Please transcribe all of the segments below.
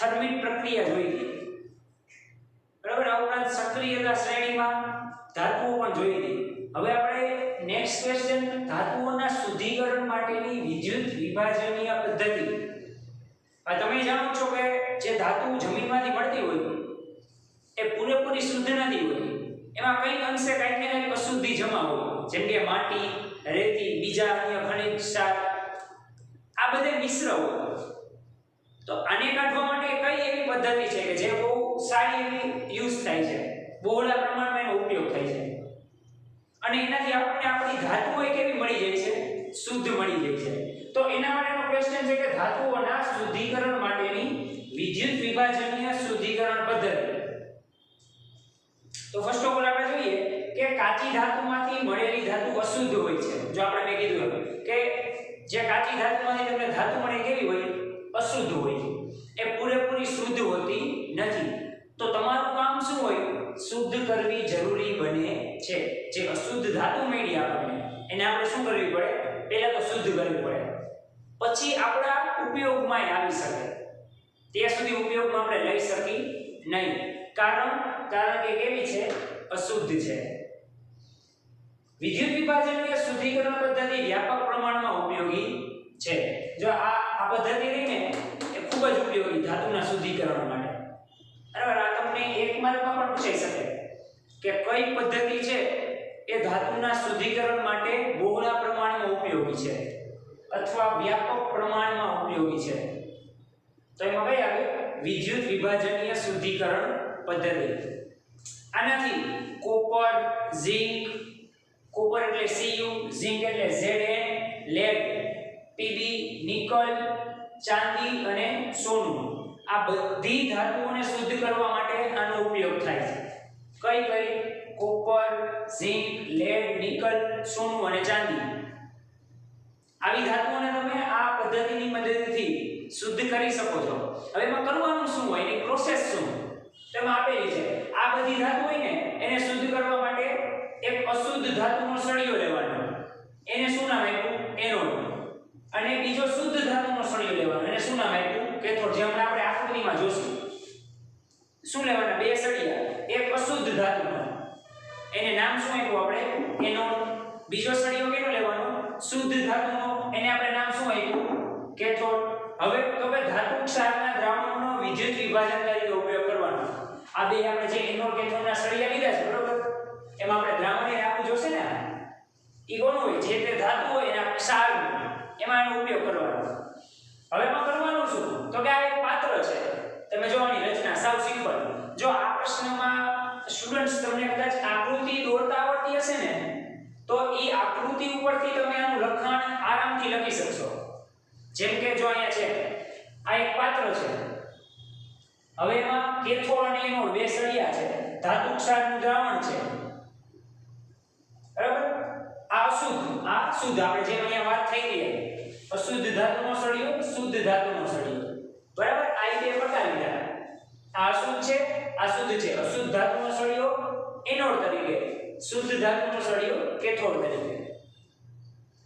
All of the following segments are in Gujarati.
થર્મિક પ્રક્રિયા જોઈ હતી, બરાબર. આ ઉપરાંત સક્રિયતા શ્રેણીમાં ધાતુઓ પણ જોઈ હતી. હવે આપણે નેક્સ્ટ ક્વેશ્ચન, ધાતુઓના શુદ્ધિકરણ માટેની વિદ્યુત વિભાજનીય પદ્ધતિ. આ તમે જાણો છો કે જે ધાતુ જમીનમાંથી મળતી હોય એ પૂરેપૂરી શુદ્ધ નથી હોતી, એમાં કઈ અંશે કંઈક ને કંઈક અશુદ્ધિ જમા હોય, જેમ કે માટી, રેતી, બીજા અન્ય ખનિજ ક્ષાર, આ બધે મિશ્ર હોય. તો આને કાઢવા માટે કઈ એવી પદ્ધતિ છે કે જે બહુ સારી એવી યુઝ થાય છે, બહોળા પ્રમાણમાં એનો ઉપયોગ થાય છે, અને એનાથી આપણને આપણી ધાતુઓ કેવી મળી જાય છે? શુદ્ધ મળી જાય છે. તો એના માટેનો ક્વેશ્ચન છે કે ધાતુઓના શુદ્ધિકરણ માટેની વિદ્યુત વિભાજનીય શુદ્ધિકરણ પદ્ધતિ. તો ફર્સ્ટ ઓફ ઓલ આપણે જોઈએ કે કાચી ધાતુમાંથી મળેલી ધાતુ અશુદ્ધ હોય છે. જો આપણે મેં કીધું કે જે કાચી ધાતુમાંથી તમને ધાતુ મળે કેવી હોય? અશુદ્ધ હોય છે, એ પૂરેપૂરી શુદ્ધ હોતી નથી. તો તમારું કામ શું હોય? શુદ્ધ કરવી જરૂરી બને છે. જે અશુદ્ધ ધાતુ મળી આપણને એને આપણે શું કરવી પડે? પહેલા તો શુદ્ધ કરવી પડે, પછી આપણા ઉપયોગમાં આવી શકે. ત્યાં સુધી ઉપયોગમાં આપણે લઈ શકી નહીં, કારણ કે કેવી છે? અશુદ્ધ છે. વિદ્યુત વિભાજનીય શુદ્ધિકરણ પદ્ધતિ વ્યાપક પ્રમાણમાં ઉપયોગી છે. જો આ પદ્ધતિ રહીને એ ખૂબ જ ઉપયોગી ધાતુના શુદ્ધિકરણ માટે. બરાબર. આ તમને એક માર્કમાં પણ પૂછાઈ શકે કે કઈ પદ્ધતિ છે એ ધાતુના શુદ્ધિકરણ માટે બહોળા પ્રમાણમાં ઉપયોગી છે અથવા વ્યાપક પ્રમાણમાં ઉપયોગી છે. તો એમાં કઈ આવે? વિદ્યુત વિભાજનીય શુદ્ધિકરણ પદ્ધતિ. આનાથી કોપર, ઝિંક, કોપર એટલે Cu, ઝિંક એટલે Zn, લેડ, Pb, નિકલ, ચાંદી અને સોનું, આ બધી ધાતુઓને શુદ્ધ કરવા માટે આનો ઉપયોગ થાય છે. કઈ? કોપર, ઝિંક, લેડ, નિકલ, સોનું અને ચાંદી. આવી ધાતુઓને તમે આ પદ્ધતિની મદદથી શુદ્ધ કરી શકો છો. હવે એમાં કરવાનું શું હોય? એની પ્રોસેસ શું? તેમાં આપેલી છે. આ બધી ધાતુ હોય ને એને શુદ્ધ કરવા માટે એક અશુદ્ધ ધાતુનો સળિયો લેવાનો, એને શું નામ આપ્યું? એનોડ. અને બીજો શુદ્ધ ધાતુનો સળિયો લેવાનો, એને શું નામ આપ્યું? કેથોડ. જે હમણાં આપણે આકૃતિમાં જોશું. શું લેવાના? બે સળિયા, એક અશુદ્ધ ધાતુનો, એને નામ શું આપ્યું આપણે? એનોડ. બીજો સળિયો કેનો લેવાનો? શુદ્ધ ધાતુનો, એને આપણે નામ શું આપ્યું? કેથોડ. હવે તો કે ધાતુ ક્ષારના દ્રાવણનો વિદ્યુત વિભાજન તરીકે ઉપયોગ કરવાનો. આ બે આપણે જે એનોડ કેથોડના સળિયા લીધા છે, બરોબર, એમાં આપણે દ્રાવણ એ આપવું જોશે ને. ઈ કોણ હોય? જે તે ધાતુ હોય એના ક્ષાર, એમાં એનો ઉપયોગ કરવાનો. હવે એમાં કરવાનું શું? તો કે આ એક પાત્ર છે. તમે જોવાની રચના સાવ સિમ્પલ. જો આ પ્રશ્નમાં સ્ટુડન્ટ્સ તમને કદાચ આકૃતિ દોરતા આવડતી હશે ને, તો ઈ આકૃતિ ઉપરથી તમે આનું લખાણ આરામથી લખી શકશો. જેમ કે જો અહીંયા છે, આ એક પાત્ર છે. હવે એમાં કેથોડ અને એનોડ બે સળિયા છે, ધાતુ ક્ષારનું દ્રાવણ છે, બરાબર. આ અશુદ્ધ, આ શુદ્ધ. આપણે જેમ અહીંયા વાત થઈ રહી અશુદ્ધ ધાતુનો સળિયો, શુદ્ધ ધાતુનો સળિયો, બરાબર. આ બે પ્રકાર લીધા. આ અશુદ્ધ છે, આ શુદ્ધ છે. અશુદ્ધ ધાતુનો સળિયો એનોડ તરીકે, શુદ્ધ ધાતુનો સળિયો કેથોડ તરીકે.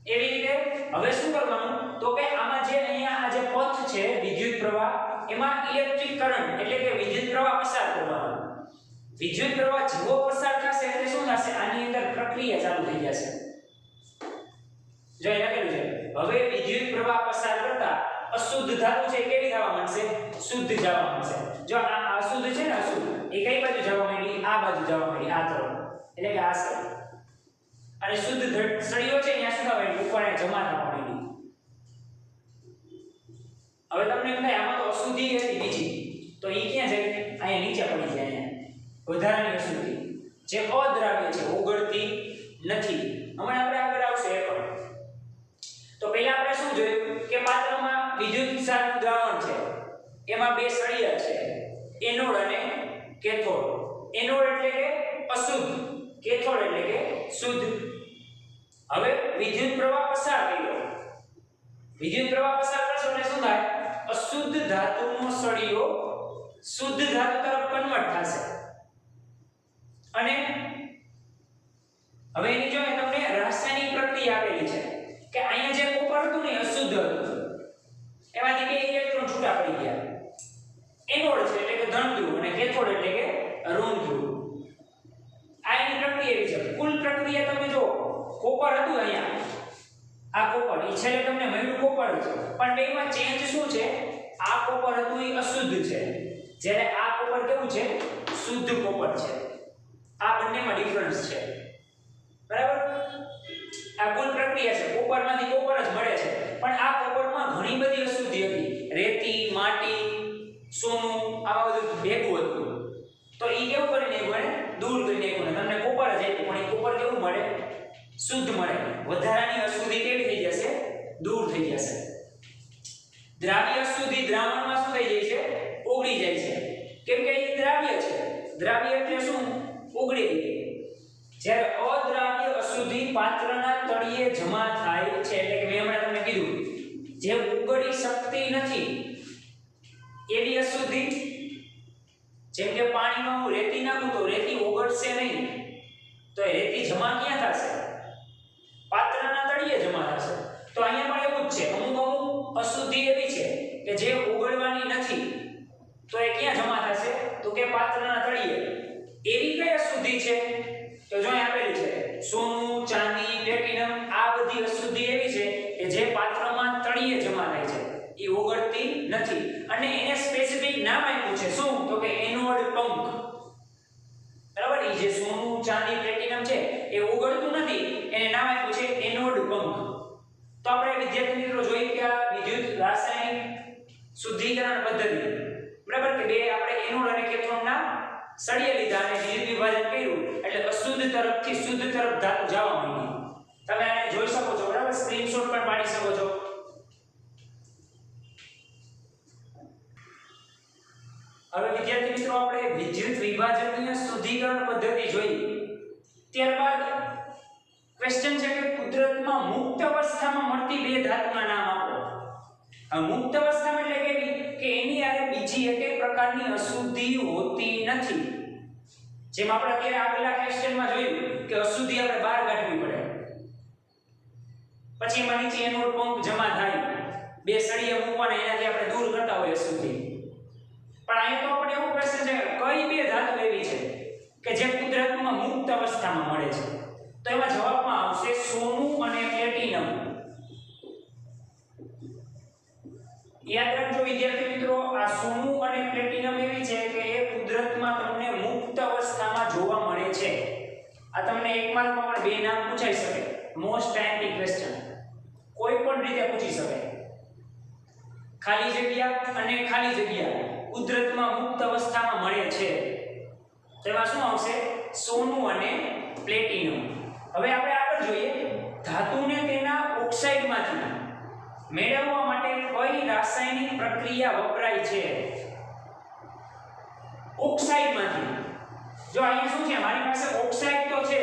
એવી રીતે હવે શું કરવાનું? તો કે આમાં જે અહીંયા આ જે પથ છે વિદ્યુત પ્રવાહ, એમાં ઇલેક્ટ્રિક કરંટ એટલે કે વિદ્યુત પ્રવાહ પસાર કરવાનો. વિદ્યુત પ્રવાહ જેવો પસાર થશે એટલે શું થશે? આની અંદર પ્રક્રિયા ચાલુ થઈ જશે. જો એ લખેલું છે, હવે વિદ્યુત પ્રવાહ પસાર કરતા અશુદ્ધ ધાતુ છે કેવી થવા માંડશે? શુદ્ધ જવા માંડશે. જો આ અશુદ્ધ છે ને, અશુદ્ધ એ કઈ બાજુ જવા માંડી? આ બાજુ જવા માંડી, આ તરફ, એટલે કે આ સાઈડ. અને શુદ્ધ સળિયો છે અહીંયા શું થવા માંડી? ઉપર જમા થવા માંડી. હવે તમને એમ થાય આમાં તો અશુદ્ધિ હતી બીજી, તો એ ક્યાં જાય? અહીંયા નીચે પડી જાય. અહીંયા વધારાની અશુદ્ધિ જે અદ્રાવ્ય છે, ઓગળતી નથી. હમણાં આપણે આગળ આવશે એ પણ. તો પહેલા આપણે શું જોયું કે પાત્રમાં વિદ્યુત ક્ષારનું દ્રાવણ છે, એમાં બે સળિયા છે, એનોડ અને કેથોડ. એનોડ એટલે કે અશુદ્ધ, કેથોડ એટલે કે શુદ્ધ. હવે વિદ્યુત પ્રવાહ પસાર કર્યો. વિદ્યુત પ્રવાહ પસાર કરશો એટલે શું થાય? અશુદ્ધ ધાતુનો સળિયો શુદ્ધ ધાતુ તરફ કન્વર્ટ થશે. અને હવે એની જો તમને રાસાયણિક પ્રક્રિયા આપેલી છે કે અહીંયા જે કોપર હતું ને અશુદ્ધ હતું, એમાંથી બે ઇલેક્ટ્રોન છૂટા પડી ગયા. એનોડ છે એટલે કે ધન ધ્રુવ અને કેથોડ એટલે કે ઋણ ધ્રુવ. આ એની પ્રક્રિયા એવી છે. કુલ પ્રક્રિયા તમે જો કોપર હતું અહીંયા, આ કોપર ઈ છેલ્લે તમને મળ્યું કોપર છે, પણ બેમાં ચેન્જ શું છે? આ કોપર હતું એ અશુદ્ધ છે, જ્યારે આ કોપર કેવું છે? શુદ્ધ કોપર છે. આ બંનેમાં ડિફરન્સ છે, બરાબર? આ કુલ પ્રક્રિયા છે. કોપરમાંથી કોપર જ મળે છે, પણ આ કોપરમાં ઘણી બધી અશુદ્ધિ હતી. રેતી, માટી, સોનું, આવા બધું ભેગું હતું. તો ઈ કેવું કરીને એને દૂર કરી નાખ્યું ને તમને કોપર જ આપ્યું, પણ એ કોપર કેવું મળે? શુદ્ધ મળે. વધારાની અશુદ્ધિ કેવી થઈ જશે? દૂર થઈ જશે. દ્રાવ્ય અશુદ્ધિ દ્રાવણમાં શું થઈ જાય છે? ઓગળી જાય છે, કેમ કે એ દ્રાવ્ય છે. દ્રાવ્ય એટલે શું? ઓગળી જાય. જ્યારે અદ્રાવ્ય અશુદ્ધિ પાત્રના તળિયે જમા થાય છે, એટલે કે મેં હમણાં તમને કીધું જે ઓગળી શકતી નથી એવી અશુદ્ધિ, જેમ કે પાણીમાં હું રેતી નાખું તો રેતી ઓગળશે નહીં, તો એ રેતી જમા ક્યાં થશે? પાત્રના તળિયે જમા થશે. તો અહીંયા પણ એવું જ છે. અમુક અશુદ્ધિ એવી છે કે જે ઓગળવાની નથી, તો એ ક્યાં જમા થશે? તો કે પાત્રના તળિયે. એવી કઈ અશુદ્ધિ છે? તો જો અહીં આપેલી છે સોનું, ચાંદી, પ્લેટિનમ. આ બધી અશુદ્ધિ એવી છે કે જે પાત્રમાં તળિયે જમા થાય છે, એ ઓગળતી નથી, અને એને સ્પેસિફિક નામ આપ્યું છે. શું? તો કે એનોડ પંખ. બરાબર? એ જે સોનું, ચાંદી, પ્લેટિનમ છે એ ઓગળતું નથી, એને નામ આપ્યું છે એનોડ પંખ. તો આપણે વિદ્યાર્થી મિત્રો જોઈ કે આ વિદ્યુત રાસાયણિક શુદ્ધિકરણ પદ્ધતિ, બરાબર, કે બે આપણે એનોડ અને કેથોડના સળિયા લીધા અને વિદ્યુત વિભાજન કર્યું એટલે અશુદ્ધ તરફથી શુદ્ધ તરફ ધાતુ જવા માંડી. તમે આને જોઈ શકો છો, બરાબર? સ્ક્રીનશોટ પણ પાડી શકો છો. હવે વિદ્યાર્થી મિત્રો આપણે વિદ્યુત વિભાજનીય શુદ્ધિકરણ પદ્ધતિ જોઈ. ત્યારબાદ ક્વેશ્ચન છે કે કુદરતમાં મુક્ત અવસ્થામાં મળતી બે ધાતુના નામ આપો. આ મુક્ત અવસ્થામાં એટલે કેવી? કે એની આરે બીજી એકેય પ્રકારની અશુદ્ધિ હોતી નથી. જેમ આપણે અત્યારે આગલા ક્વેશ્ચનમાં જોયું કે અશુદ્ધિ આપણે બહાર કાઢવી પડે, પછી એમાં નીચે એનોડ પંખ જમા થાય, બે સળિયા મૂકવાના, એનાથી આપણે દૂર કરતા હોય અશુદ્ધિ. પણ અહીંયા તો આપણે એવું ક્વેશ્ચન છે કઈ બે ધાતુ એવી છે કે જે કુદરતમાં મુક્ત અવસ્થામાં મળે છે? તો એમાં જવાબમાં આવશે સોનું અને પ્લેટિનમ. યાદ રાખજો વિદ્યાર્થી મિત્રો, આ સોનું અને પ્લેટિનમ એવી છે કે એ કુદરતમાં તમને મુક્ત અવસ્થામાં જોવા મળે છે. આ તમને એક માર્કમાં પણ બે નામ પૂછાઈ શકે. મોસ્ટ ટાઈમલી ક્વેશ્ચન, કોઈ પણ રીતે પૂછી શકે. ખાલી જગ્યા અને ખાલી જગ્યા કુદરતમાં મુક્ત અવસ્થામાં મળે છે, તેમાં શું આવશે? સોનું અને પ્લેટિનમ. હવે આપણે આગળ જોઈએ, ધાતુને તેના ઓક્સાઇડમાંથી મેળવવા માટે કઈ રાસાયણિક પ્રક્રિયા વપરાય છે? ઓક્સાઇડમાંથી. જો અહીંયા શું છે, મારી પાસે ઓક્સાઇડ તો છે,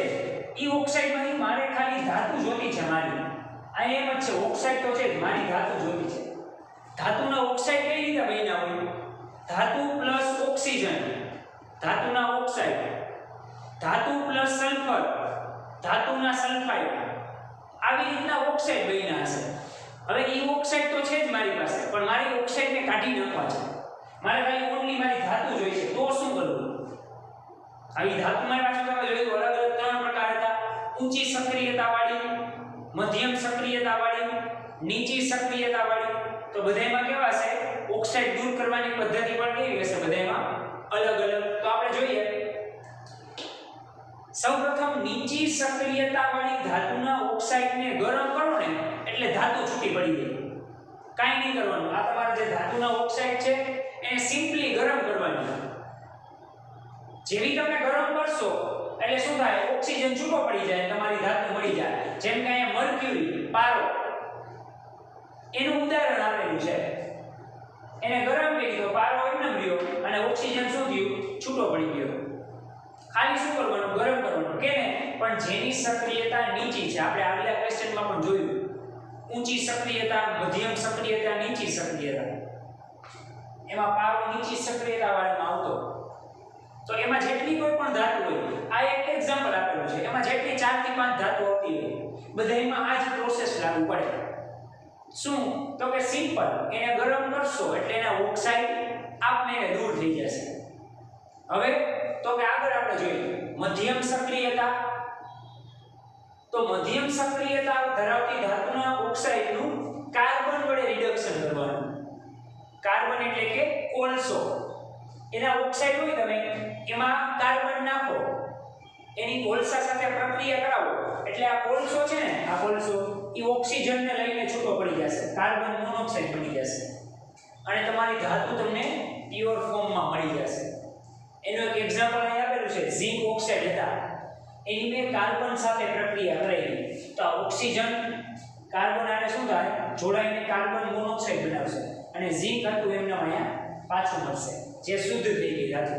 ઈ ઓક્સાઇડમાંથી મારે ખાલી ધાતુ જોતી છે મારી. અહીંયા એમ જ છે, ઓક્સાઇડ તો છે, મારી ધાતુ જોતી છે. ધાતુના ઓક્સાઇડ કઈ રીતે બન્યા હોય? ધાતુ પ્લસ ઓક્સિજન, ધાતુના ઓક્સાઇડ, ધાતુ પ્લસ સલ્ફર, ધાતુના સલ્ફાઇડ. આવી રીતના ઓક્સાઇડ બન્યા હશે. હવે ઈ ઓક્સાઇડ તો છે જ મારી પાસે, પણ મારી ઓક્સાઇડને કાઢી નાખવા છે. મારે ખાલી ઓન્લી મારી ધાતુ જોઈએ છે, તો શું કરવું? આવી ધાતુ મારી પાસે તમે જોયું અલગ અલગ ત્રણ પ્રકાર હતા: ઊંચી સક્રિયતા વાળી, મધ્યમ સક્રિયતા વાળી, નીચી સક્રિયતા વાળી. તો બધાયમાં કેવા છે? ઓક્સાઇડ દૂર કરવાની પદ્ધતિ પણ કેવી હશે? બધાયમાં અલગ અલગ. તો આપણે જોઈએ સૌપ્રથમ નીચી સક્રિયતા વાળી ધાતુના ઓક્સાઇડને ગરમ કરો ને એટલે ધાતુ છૂટી પડી જાય. કાંઈ નહીં કરવાનું, આ તમારા જે ધાતુના ઓક્સાઇડ છે એને સિમ્પલી ગરમ કરવાની. જેવી તમે ગરમ કરશો એટલે શું થાય? ઓક્સિજન છૂટો પડી જાય, તમારી ધાતુ મળી જાય. જેમ કે અહીંયા મર્ક્યુરી, પારો, એનું ઉદાહરણ આપેલું છે. એને ગરમ કરી તો પારો એમને રહ્યો અને ઓક્સિજન શું થયું? છૂટો પડી ગયો. ખાલી શું કરવાનું? ગરમ કરવાનું. કેને? પણ જેની સક્રિયતા નીચી છે. આપણે આગલા ક્વેશ્ચનમાં પણ જોયું, ઊંચી સક્રિયતા, મધ્યમ સક્રિયતા, નીચી સક્રિયતા. એમાં પારો નીચી સક્રિયતા વાળામાં આવતો. તો એમાં જેટલી કોઈ પણ ધાતુ હોય, આ એક એક્ઝામ્પલ આપેલું છે, એમાં જેટલી 4 થી 5 ધાતુ આવતી હોય બધાયમાં આ જ પ્રોસેસ લાગુ પડે. શું? તો કે સિમ્પલ, એને ગરમ કરશો એટલે એના ઓક્સાઇડ આપમેળે દૂર થઈ જશે. હવે તો કે આગળ આપણે જોઈએ મધ્યમ સક્રિયતા. તો મધ્યમ સક્રિયતા ધરાવતી ધાતુના ઓક્સાઇડનું કાર્બન વડે રિડક્શન કરવાનું. કાર્બન એટલે કે કોલસો. એના ઓક્સાઇડ હોય તમે એમાં કાર્બન નાખો, એની કોલસા સાથે પ્રક્રિયા કરાવો એટલે આ કોલસો છે ને, આ કોલસો એ ઓક્સિજનને લઈને છૂટો પડી જશે, કાર્બન મોનોક્સાઇડ બની જશે અને તમારી ધાતુ તમને પ્યોર ફોર્મમાં મળી જશે. એનું એક એક્ઝામ્પલ અહીં આપેલું છે, ઝિંક ઓક્સાઇડ હતા, એની મેં કાર્બન સાથે પ્રક્રિયા કરેલી તો આ ઓક્સિજન કાર્બન આને શું થાય જોડાઈને કાર્બન મોનોક્સાઇડ બનાવશે અને ઝિંક હતું એમને અહીંયા પાછું મળશે, જે શુદ્ધ થઈ ગઈ ધાતુ.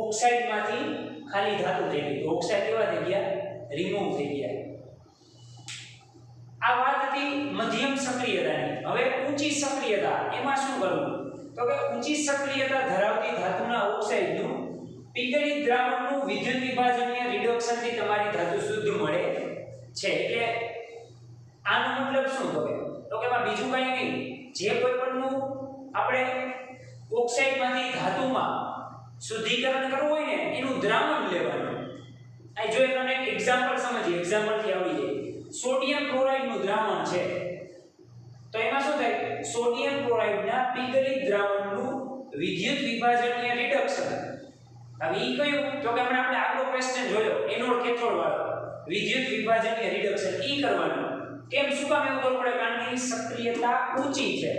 ઓક્સાઇડમાંથી ખાલી ધાતુ થઈ ગઈ. ઓક્સાઇડ કેવા થઈ ગયા? રિમૂવ થઈ ગયા. આ વાત હતી મધ્યમ સક્રિયતાની. હવે ઊંચી સક્રિયતા, એમાં શું કરવું? તો કે ઊંચી સક્રિયતા ધરાવતી ધાતુના ઓક્સાઇડનું પીગળિત દ્રાવણનું વિદ્યુત વિભાજનીય રિડક્શનથી તમારી ધાતુ શુદ્ધ મળે છે. એટલે આનો મતલબ શું થયો? તો કે એમાં બીજું કંઈ નહીં, જે કોઈ પણનું આપણે ઓક્સાઇડમાંથી ધાતુમાં શુદ્ધિકરણ કરવું હોય ને એનું દ્રાવણ લેવાનું. આ જો તમને એક એક્ઝામ્પલ સમજીએ, એક્ઝામ્પલથી આવડી જાય. સોડિયમ ક્લોરાઇડનું દ્રાવણ છે તો એમાં શું થાય? સોડિયમ ક્લોરાઇડના પીગળિત દ્રાવણનું વિદ્યુત વિભાજનીય રિડક્શન. હવે ઈ કયું? તો કે આપણે આગલો ક્વેશ્ચન જોયો એનોડ કેથોડ વાળો વિદ્યુત વિભાજનીય રિડક્શન ઈ કરવાનું. કેમ, શું કામ એવું કરવું પડે? કારણ કે એની સક્રિયતા ઊંચી છે.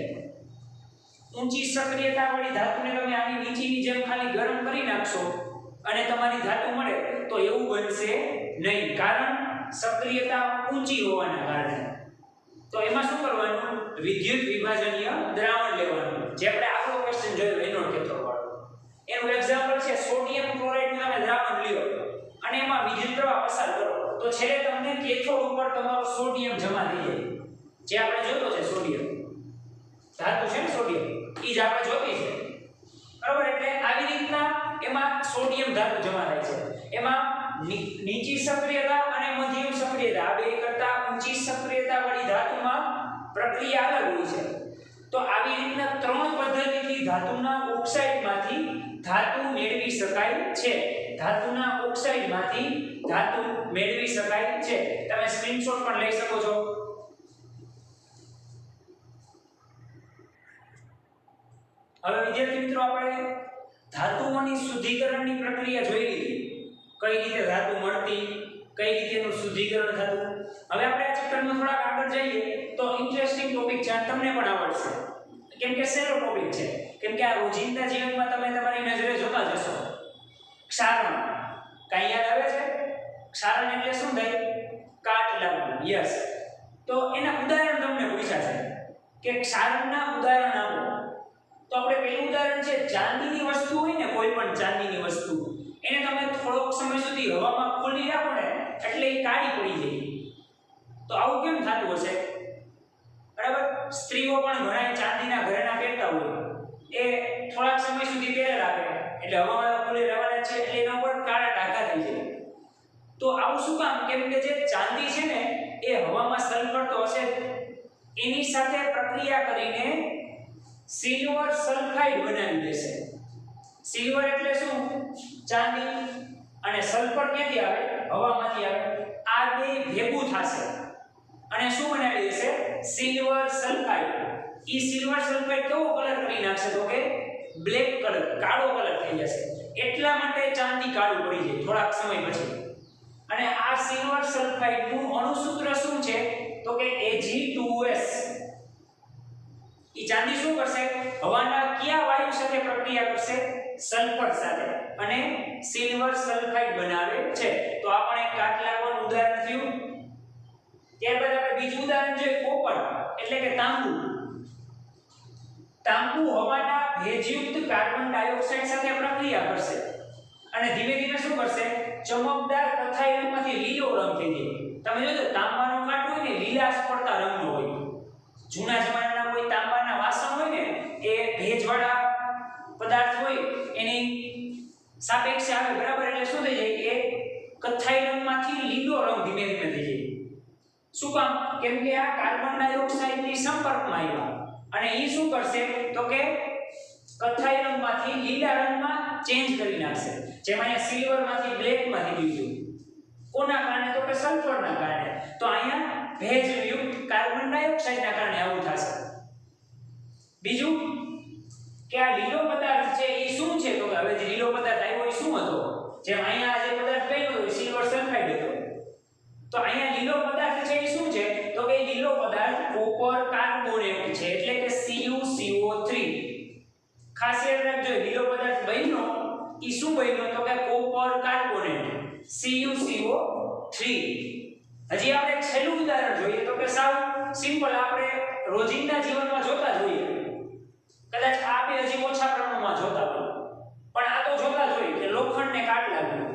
ઊંચી સક્રિયતા વાળી ધાતુને તમે આની નીચેની જેમ ખાલી ગરમ કરી નાખશો અને તમારી ધાતુ મળે તો એવું બનશે નહીં, કારણ સક્રિયતા ઊંચી હોવાના કારણે. તો એમાં શું કરવાનું? વિદ્યુત વિભાજનીય દ્રાવણ લેવાનું, જે આપણે આગલો ક્વેશ્ચન જોયો એનોડ કેથોડ વાળો. એનું એક્ઝામ્પલ છે સોડિયમ ક્લોરાઇડનું તમે દ્રાવણ લ્યો અને એમાં વિદ્યુત પ્રવાહ પસાર કરો તો છેલ્લે તમને કેથોડ ઉપર તમારો સોડિયમ જમા થઈ જાય. જે આપણે જોતો છે સોડિયમ ધાતુ છે ને, સોડિયમ ઈ જ આપણે જોતી છે, બરાબર? એટલે આવી રીતના એમાં સોડિયમ ધાતુ જમા થાય છે. એમાં નીચી સક્રિયતા અને મધ્યમ સક્રિયતા, આ બે કરતા ઊંચી સક્રિયતા વાળી ધાતુમાં પ્રક્રિયા અલગ હોય છે. તો આવી રીતના ત્રણ પદ્ધતિથી ધાતુના ઓક્સાઇડમાંથી ધાતુ મેળવી શકાય છે. ધાતુના ઓક્સાઇડમાંથી ધાતુ મેળવી શકાય છે. તમે સ્ક્રીનશોટ પણ લઈ શકો છો. હવે વિદ્યાર્થી મિત્રો, આપણે ધાતુઓની શુદ્ધિકરણની પ્રક્રિયા જોઈ લીધી. કઈ રીતે ધાતુ મળતી, કઈ રીતે એનું શુદ્ધિકરણ થતું. હવે આપણે આ ચેપ્ટરમાં થોડા આગળ જઈએ તો ઇન્ટરેસ્ટિંગ ટોપિક છે, તમને પણ આવડશે. કેમ કે સહેલો ટોપિક છે, કેમ કે આ રોજિંદા જીવનમાં તમે તમારી નજરે જોતા જશો. ક્ષારણ કઈ યાદ આવે છે? ક્ષારણ એટલે શું થાય? કાટ લાગવું. યસ. તો એના ઉદાહરણ તમને પૂછ્યા છે કે ક્ષારણના ઉદાહરણ આપો. તો આપણે પહેલું ઉદાહરણ છે, ચાંદીની વસ્તુ હોય ને, કોઈ પણ ચાંદીની વસ્તુ, એને તમે થોડોક સમય સુધી હવામાં ખોલી રાખો ને એટલે એ કાળી પડી જાય. તો આવું કેમ થતું હશે? બરાબર? સ્ત્રીઓ પણ ઘણા ચાંદીના ઘરેણા પહેરતા હોય, એ થોડાક સમય સુધી પહેરે રાખે એટલે હવામાં ખોલી રહેવાના છે એટલે એના ઉપર કાળા ડાઘા થઈ જાય. તો આવું શું કામ? કેમ કે જે ચાંદી છે ને એ હવામાં સલ્ફર તો હશે, એની સાથે પ્રક્રિયા કરીને સિલ્વર સલ્ફાઇડ બનાવી દેશે. સિલ્વર એટલે શું? ચાંદી. અને સલ્ફર ક્યાંથી આવે? હવામાંથી આવે. આ બે ભેગું થશે અને શું બનાવી દેશે? Silver sulphide. ઈ સિલ્વર સલ્ફાઇડ કેવો કલર કરી નાખશે? તો કે બ્લેક કલર, કાળો કલર થઈ જશે. એટલા માટે ચાંદી કાળું પડી જાય થોડાક સમય પછી. અને આ સિલ્વર સલ્ફાઇડનું અણુસૂત્ર શું છે? તો કે Ag2S. ઈ ચાંદી શું કરશે? હવાના કયા વાયુ સાથે પ્રક્રિયા કરશે? સલ્ફર સાથે, અને સિલ્વર સલ્ફાઇડ બનાવે છે. તો આ પણ એક કાટ લાગવાનું ઉદાહરણ થયું. ત્યારબાદ આપણે બીજું ઉદાહરણ જોઈએ, કોપર એટલે કે તાંબુ. તાંબુ હવાના ભેજયુક્ત કાર્બન ડાયોક્સાઇડ સાથે પ્રક્રિયા કરશે અને ધીમે ધીમે શું કરશે? ચમકદાર કથ્થાઈ રંગમાંથી લીલો રંગ થઈ જાય. તમે જોજો તાંબાનો કાટ હોય ને લીલાશ પડતા રંગનો હોય. જૂના જમાનાના કોઈ તાંબાના વાસણ હોય ને એ ભેજવાળા પદાર્થ હોય એની સાપેક્ષે આવે, બરાબર? એટલે શું થઈ જાય? એ કથ્થાઈ રંગમાંથી લીલો રંગ ધીમે ધીમે થઈ જાય. શું કામ? કેમ કે આ કાર્બન ડાયોક્સાઇડની સંપર્કમાં આવ્યા અને એ શું કરશે? તો કે કથ્થાઈ રંગમાંથી લીલા રંગમાં ચેન્જ કરી નાખશે. જેમાં અહીંયા સિલ્વરમાંથી બ્લેકમાંથી બીજું કોના કારણે તો કે સલ્ફરના કારણે. તો અહીંયા ભેજયુક્ત કાર્બન ડાયોક્સાઇડના કારણે આવું થશે. બીજું કે આ લીલો પદાર્થ છે એ શું છે તો કે હવે જે લીલો પદાર્થ આવ્યો એ શું હતો? જેમ અહીંયા આ જે પદાર્થ બન્યો એ સિલ્વર સલ્ફાઇડ હતો. તો અહીંયા લીલો પદાર્થ છે એ શું છે તો કે લીલો પદાર્થ કોપર કાર્બોનેટ છે એટલે કે CuCO3. ખાસ યાદ રાખજો લીલો પદાર્થ બન્યો એ શું બન્યો તો કે કોપર કાર્બોનેટ CuCO3. હજી આપણે છેલ્લું ઉદાહરણ જોઈએ તો કે સાવ સિમ્પલ આપણે રોજિંદા જીવનમાં જોતા જોઈએ. કદાચ આ બે હજી ઓછા પ્રમાણમાં જોતા હોય પણ આ તો જોતા જોઈએ કે લોખંડને કાટ લાગ્યો.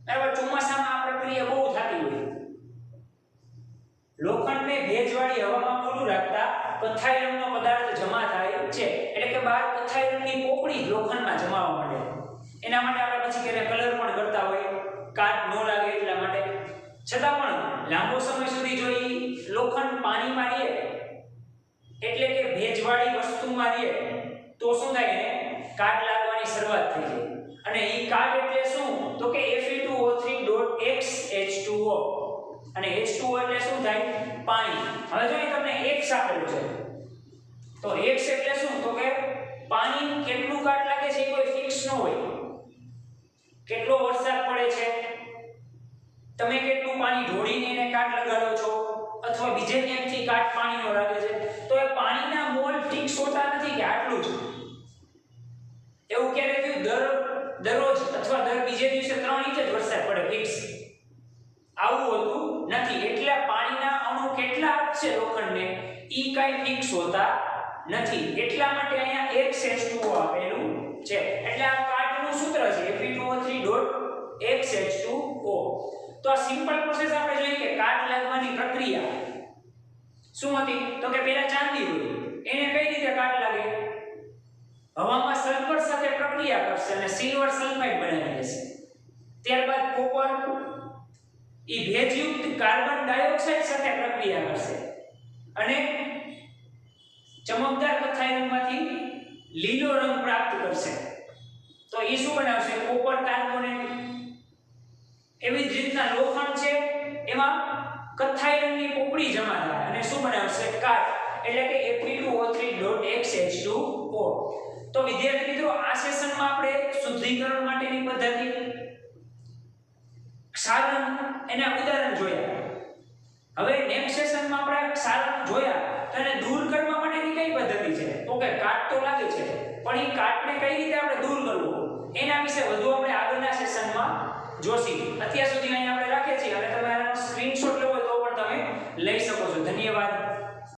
બરાબર, ચોમાસામાં આ પ્રક્રિયા બહુ થતી હોય. લોખંડને ભેજવાળી હવામાં ખુલ્લું રાખતા કથ્થાઈ રંગનો પદાર્થ જમા થાય છે એટલે કે બહાર કથ્થાઈ રંગની પોપડી લોખંડમાં જમાવા માંડે. એના માટે આપણે પછી કે કલર પણ કરતા હોય કાટ ન લાગે એટલા માટે. છતાં પણ લાંબો સમય સુધી જો લોખંડ પાણીમાં રહે એટલે કે ભેજવાળી વસ્તુમાં રહે તો શું થાય એને કાટ લાગવાની શરૂઆત થઈ જાય. અને ઈ કાટ એટલે શું તો કે Fe2O3.X H2O. અને H2O એટલે શું થાય પાણી. હવે જો અહીં તમને X આપેલું છે તો X એટલે શું તો કે પાણી કેટલું કાટ લાગે છે એ કોઈ ફિક્સ ન હોય. કેટલો વરસાદ પડે છે, તમે કેટલું પાણી ઢોળીને એને કાટ લગાડો છો અથવા બીજે ક્યાંકથી કાટ પાણીનો લાગે છે તો એ પાણીના મોલ ફિક્સ હોતા નથી કે આટલું જ. એવું ક્યારે થયું દરરોજ અથવા દર બીજે દિવસે 3 ઇંચ જ વરસાદ પડે ફિક્સ? આવું હોતું નથી. એટલે પાણીના અણુ કેટલા છે લોખંડને ઈ કાઈ ફિક્સ હોતા નથી. એટલા માટે અહીંયા XH2O આપેલું છે. એટલે આ કાટનું સૂત્ર છે Fe2O3.X H2O. તો આ સિમ્પલ પ્રોસેસ આપણે જોઈએ કે કાટ લાગવાની પ્રક્રિયા શું હતી તો કે પહેલા ચાંદી હોય એને કઈ રીતે કાટ લાગે? હવામાં સલ્ફર સાથે પ્રક્રિયા કરશે અને સિલ્વર સલ્ફાઇડ બનાવી દેશે. ત્યારબાદ કોપર ઈ ભેજયુક્ત કાર્બન ડાયોક્સાઇડ સાથે પ્રક્રિયા કરશે અને ચમકદાર કથ્થાઈ રંગમાંથી લીલો રંગ પ્રાપ્ત કરશે. તો એ શું બનાવશે? Copper carbonate. એવી જ રીતના લોખંડ છે એમાં કથ્થાઈ રંગની પોપડી જમા થાય અને શું બનાવશે? કાટ એટલે કે Fe2O3.X H2O. તો વિદ્યાર્થી મિત્રો આ સેશનમાં આપણે શુદ્ધિકરણ માટેની પદ્ધતિ ક્ષારણ એના ઉદાહરણ જોયા. હવે નેક્સ્ટ સેશનમાં આપણે ક્ષારણ જોયા તો એને દૂર કરવા માટેની કઈ પદ્ધતિ છે તો કે કાટ તો લાગે છે પણ એ કાટને કઈ રીતે આપણે દૂર કરવો એના વિશે વધુ આપણે આગળના સેશનમાં જોશી. અત્યાર સુધી અહીં આપણે રાખીએ છીએ અને તમે આનો સ્ક્રીનશોટ લેવો હોય તો પણ તમે લઈ શકો છો. ધન્યવાદ.